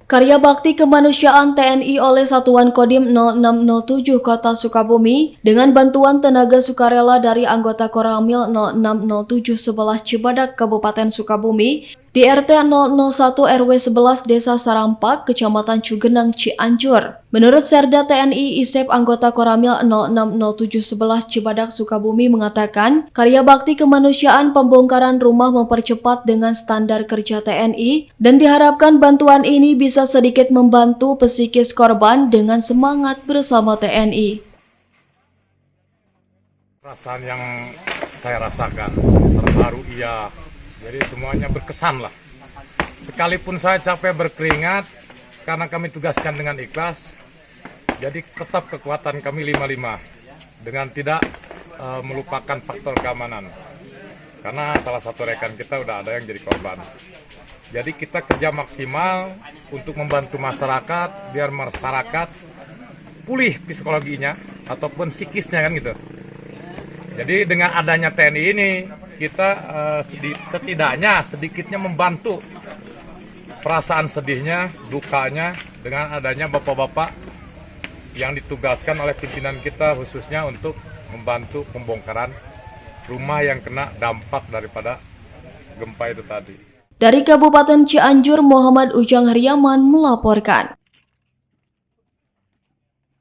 Karya bakti kemanusiaan TNI oleh Satuan Kodim 0607 Kota Sukabumi dengan bantuan tenaga sukarela dari anggota Koramil 0607 11 Cibadak Kabupaten Sukabumi di RT 001 RW 11 Desa Sarampak, Kecamatan Cugenang, Cianjur. Menurut Serda TNI ISEP anggota Koramil 0607 11 Cibadak Sukabumi mengatakan, karya bakti kemanusiaan pembongkaran rumah mempercepat dengan standar kerja TNI dan diharapkan bantuan ini bisa sedikit membantu psikis korban dengan semangat bersama TNI. Perasaan yang saya rasakan terharu iya, jadi semuanya berkesan lah. Sekalipun saya capek berkeringat karena kami tugaskan dengan ikhlas, jadi tetap kekuatan kami 5-5 dengan tidak melupakan faktor keamanan. Karena salah satu rekan kita udah ada yang jadi korban. Jadi kita kerja maksimal untuk membantu masyarakat biar masyarakat pulih psikologinya ataupun psikisnya kan gitu. Jadi dengan adanya TNI ini kita setidaknya sedikitnya membantu perasaan sedihnya, dukanya dengan adanya bapak-bapak yang ditugaskan oleh pimpinan kita khususnya untuk membantu pembongkaran rumah yang kena dampak daripada gempa itu tadi. Dari Kabupaten Cianjur, Muhammad Ujang Hariaman melaporkan.